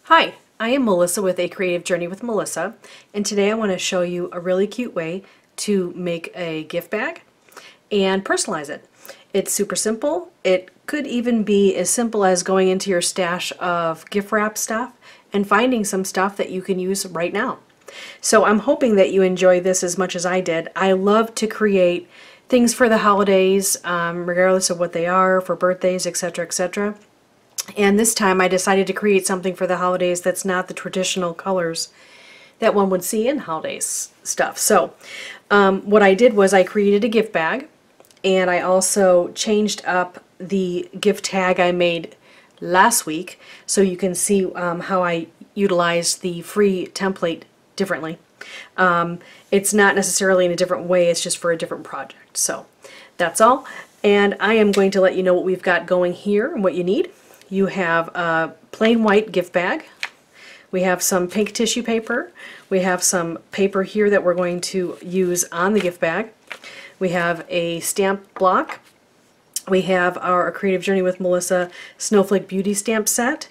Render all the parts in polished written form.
Hi, I am Melissa with A Creative Journey with Melissa, and today I want to show you a really cute way to make a gift bag and personalize it. It's super simple. It could even be as simple as going into your stash of gift wrap stuff and finding some stuff that you can use right now. So I'm hoping that you enjoy this as much as I did. I love to create things for the holidays, regardless of what they are, for birthdays, etc., etc. And this time I decided to create something for the holidays that's not the traditional colors that one would see in holidays stuff. So what I did was I created a gift bag, and I also changed up the gift tag I made last week so you can see how I utilized the free template differently. It's not necessarily in a different way, it's just for a different project. So that's all. And I am going to let you know what we've got going here and what you need. You have a plain white gift bag. We have some pink tissue paper. We have some paper here that we're going to use on the gift bag. We have a stamp block. We have our Creative Journey with Melissa Snowflake Beauty stamp set.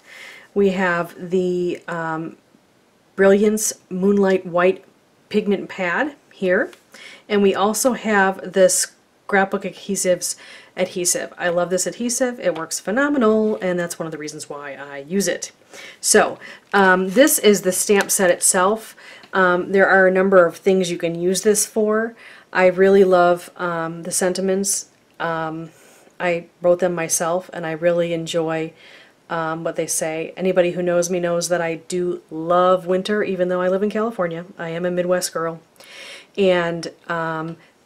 We have the Brilliance Moonlight White pigment pad here. And we also have this scrapbook adhesive. I love this adhesive. It works phenomenal, and that's one of the reasons why I use it. So this is the stamp set itself. There are a number of things you can use this for. I really love the sentiments. I wrote them myself, and I really enjoy what they say. Anybody who knows me knows that I do love winter, even though I live in California. I am a Midwest girl. And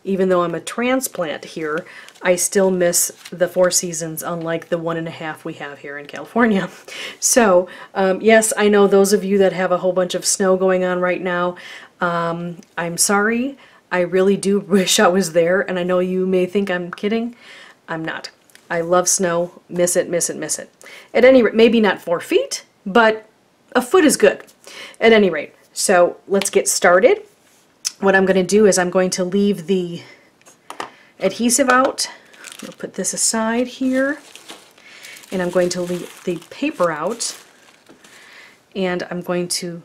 even though I'm a transplant here, I still miss the 4 seasons, unlike the 1.5 we have here in California. So yes, I know those of you that have a whole bunch of snow going on right now, I'm sorry. I really do wish I was there, and I know you may think I'm kidding. I'm not. I love snow. Miss it, miss it, miss it. At any rate, maybe not 4 feet, but a foot is good. At any rate, so let's get started. What I'm going to do is I'm going to leave the adhesive out. I'll put this aside here, and I'm going to leave the paper out, and I'm going to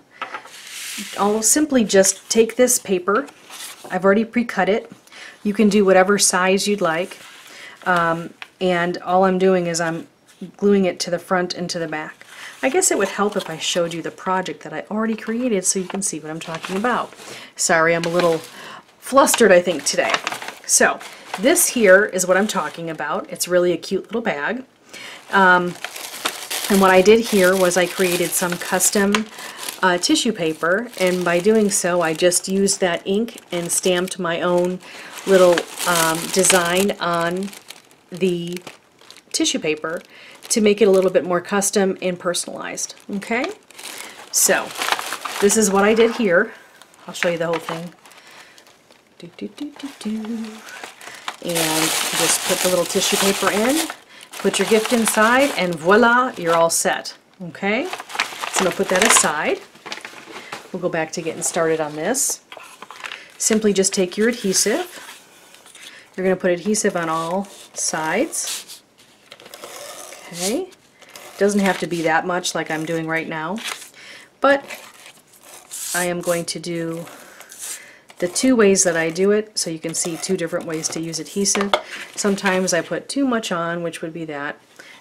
simply just take this paper. I've already pre-cut it. You can do whatever size you'd like, and all I'm doing is I'm gluing it to the front and to the back. I guess it would help if I showed you the project that I already created so you can see what I'm talking about. Sorry, I'm a little flustered, I think, today. So this here is what I'm talking about. It's really a cute little bag. And what I did here was I created some custom tissue paper, and by doing so I just used that ink and stamped my own little design on the tissue paper to make it a little bit more custom and personalized. Okay, so this is what I did here. I'll show you the whole thing. And just put the little tissue paper in, put your gift inside, and voila, you're all set. Okay, so I'm going to put that aside. We'll go back to getting started on this. Simply just take your adhesive. You're going to put adhesive on all sides. Okay, doesn't have to be that much like I'm doing right now, but I am going to do the 2 ways that I do it so you can see 2 different ways to use adhesive. Sometimes I put too much on, which would be that,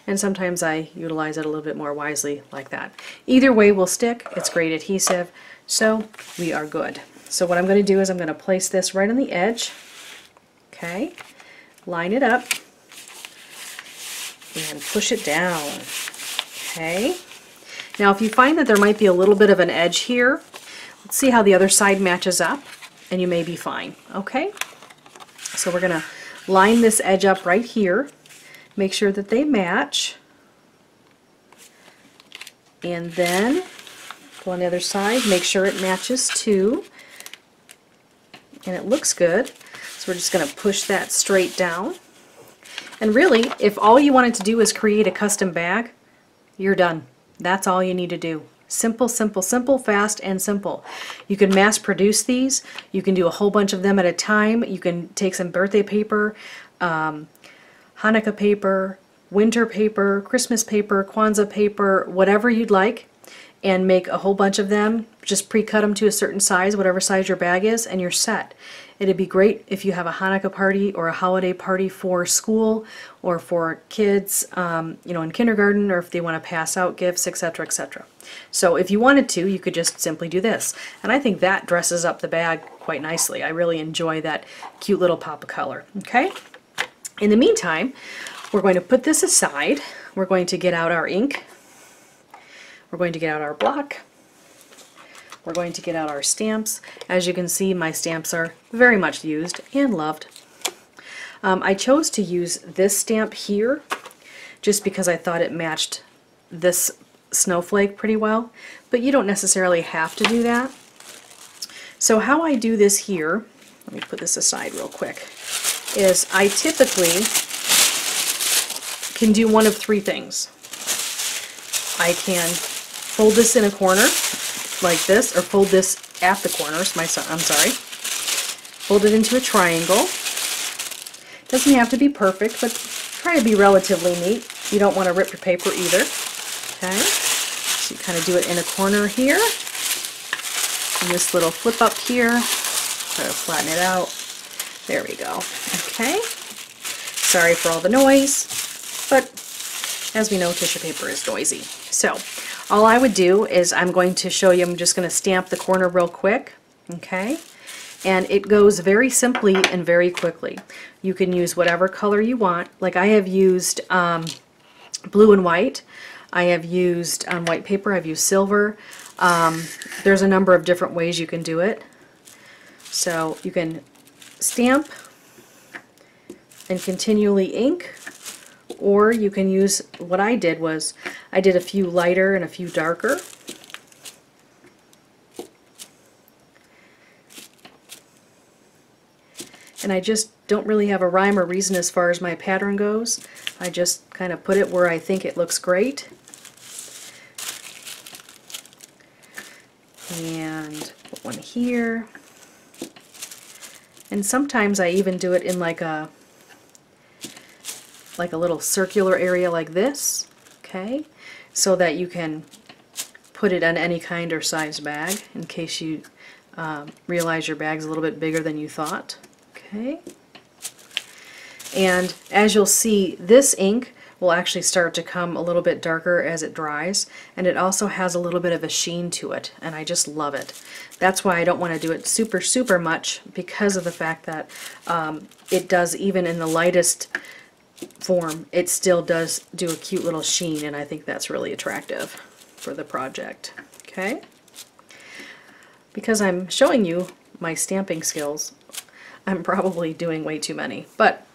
and sometimes I utilize it a little bit more wisely like that. Either way will stick. It's great adhesive, so we are good. So what I'm going to do is I'm going to place this right on the edge. Okay, line it up and push it down. Okay, now if you find that there might be a little bit of an edge here, let's see how the other side matches up, and you may be fine. Okay, so we're going to line this edge up right here, make sure that they match, and then go on the other side, make sure it matches too, and it looks good. So we're just going to push that straight down. And really, if all you wanted to do is create a custom bag, you're done. That's all you need to do. Simple, simple, simple, fast, and simple. You can mass produce these. You can do a whole bunch of them at a time. You can take some birthday paper, Hanukkah paper, winter paper, Christmas paper, Kwanzaa paper, whatever you'd like, and make a whole bunch of them. Just pre-cut them to a certain size, whatever size your bag is, and you're set. It'd be great if you have a Hanukkah party or a holiday party for school or for kids, in kindergarten, or if they want to pass out gifts, etc., etc. So if you wanted to, you could just simply do this. And I think that dresses up the bag quite nicely. I really enjoy that cute little pop of color. Okay? In the meantime, we're going to put this aside. We're going to get out our ink. We're going to get out our block. We're going to get out our stamps. As you can see, my stamps are very much used and loved. I chose to use this stamp here just because I thought it matched this snowflake pretty well, but you don't necessarily have to do that. So how I do this here, let me put this aside real quick, is I typically can do one of three things. I can fold this in a corner like this, or fold this at the corners, fold it into a triangle. Doesn't have to be perfect, but try to be relatively neat. You don't want to rip your paper either. Okay, so you kind of do it in a corner here, and this little flip up here, try to flatten it out. There we go. Okay, sorry for all the noise, but as we know, tissue paper is noisy. So all I would do is I'm going to show you, I'm just going to stamp the corner real quick, okay? And it goes very simply and very quickly. You can use whatever color you want. Like I have used blue and white. I have used on white paper, I've used silver. There's a number of different ways you can do it. So you can stamp and continually ink, or you can use, what I did was, I did a few lighter and a few darker. And I just don't really have a rhyme or reason as far as my pattern goes. I just kind of put it where I think it looks great. And put one here. And sometimes I even do it in like a little circular area like this, okay, so that you can put it on any kind or size bag in case you realize your bag's a little bit bigger than you thought. Okay, and as you'll see, this ink will actually start to come a little bit darker as it dries, and it also has a little bit of a sheen to it, and I just love it. That's why I don't want to do it super much, because of the fact that it does, even in the lightest form, it still does do a cute little sheen, and I think that's really attractive for the project. Okay, because I'm showing you my stamping skills, I'm probably doing way too many, but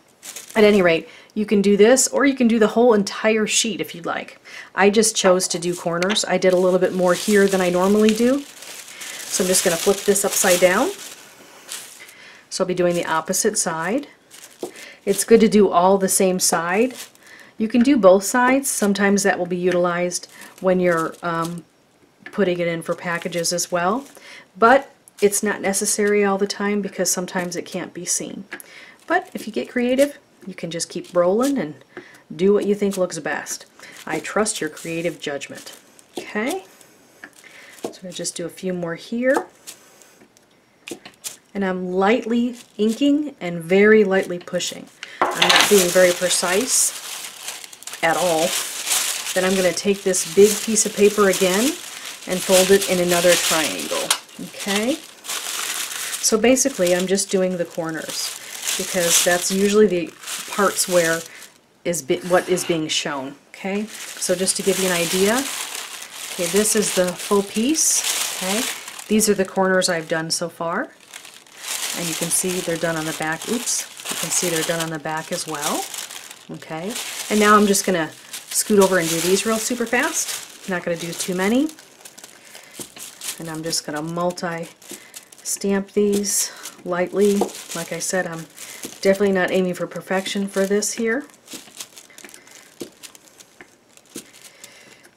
at any rate, you can do this, or you can do the whole entire sheet if you'd like. I just chose to do corners. I did a little bit more here than I normally do, so I'm just going to flip this upside down. So I'll be doing the opposite side. It's good to do all the same side. You can do both sides. Sometimes that will be utilized when you're putting it in for packages as well, but it's not necessary all the time because sometimes it can't be seen. But if you get creative, you can just keep rolling and do what you think looks best. I trust your creative judgment. Okay, so I'm going to just do a few more here. And I'm lightly inking and very lightly pushing. I'm not being very precise at all. Then I'm going to take this big piece of paper again and fold it in another triangle. Okay? So basically I'm just doing the corners, because that's usually the parts where what is being shown. Okay? So just to give you an idea, okay, this is the full piece. Okay? These are the corners I've done so far. And you can see they're done on the back. Oops. You can see they're done on the back as well. Okay. And now I'm just going to scoot over and do these real super fast. I'm not going to do too many. And I'm just going to multi-stamp these lightly. Like I said, I'm definitely not aiming for perfection for this here.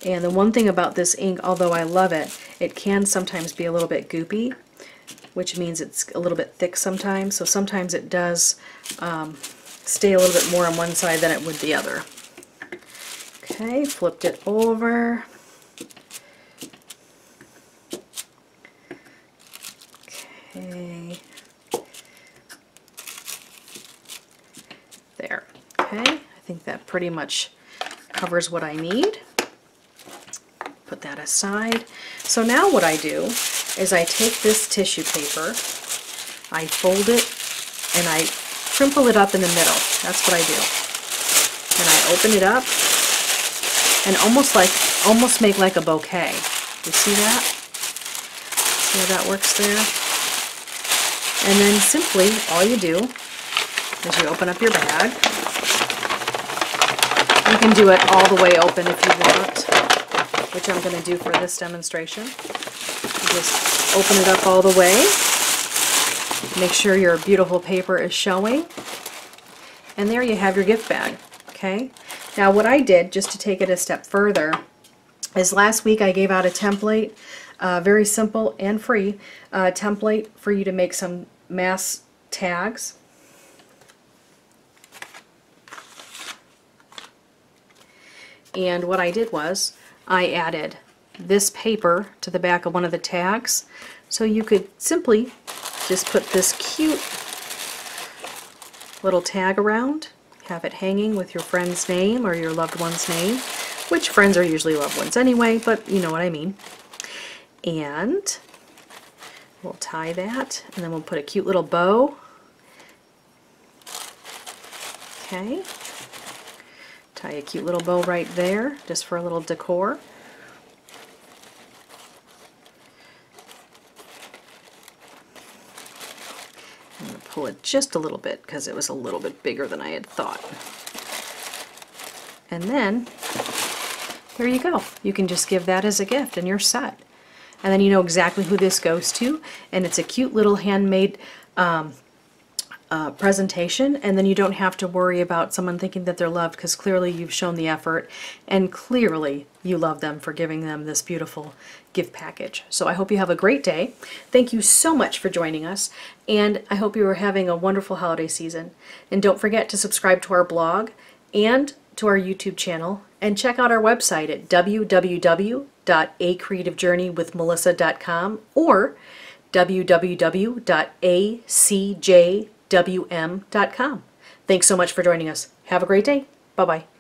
And the one thing about this ink, although I love it, it can sometimes be a little bit goopy, which means it's a little bit thick sometimes, so sometimes it does stay a little bit more on one side than it would the other. Okay, flipped it over. pretty much covers what I need. Put that aside. So now what I do is I take this tissue paper, I fold it, and I crimple it up in the middle. That's what I do. And I open it up and almost make like a bouquet. You see that? See how that works there? And then simply all you do is you open up your bag. You can do it all the way open if you want, which I'm going to do for this demonstration. You just open it up all the way. Make sure your beautiful paper is showing. And there you have your gift bag. Okay? Now what I did, just to take it a step further, is last week I gave out a template, very simple and free template for you to make some mass tags. And what I did was I added this paper to the back of one of the tags, so you could simply just put this cute little tag around, have it hanging with your friend's name or your loved one's name, which friends are usually loved ones anyway, but you know what I mean. And we'll tie that, and then we'll put a cute little bow. Okay. Tie a cute little bow right there, just for a little decor. I'm going to pull it just a little bit because it was a little bit bigger than I had thought. And then, there you go. You can just give that as a gift and you're set. And then you know exactly who this goes to, and it's a cute little handmade presentation, and then you don't have to worry about someone thinking that they're loved, because clearly you've shown the effort and clearly you love them for giving them this beautiful gift package. So I hope you have a great day. Thank you so much for joining us, and I hope you are having a wonderful holiday season. And don't forget to subscribe to our blog and to our YouTube channel, and check out our website at www.acreativejourneywithmelissa.com or www.acjwm.com. Thanks so much for joining us. Have a great day. Bye-bye.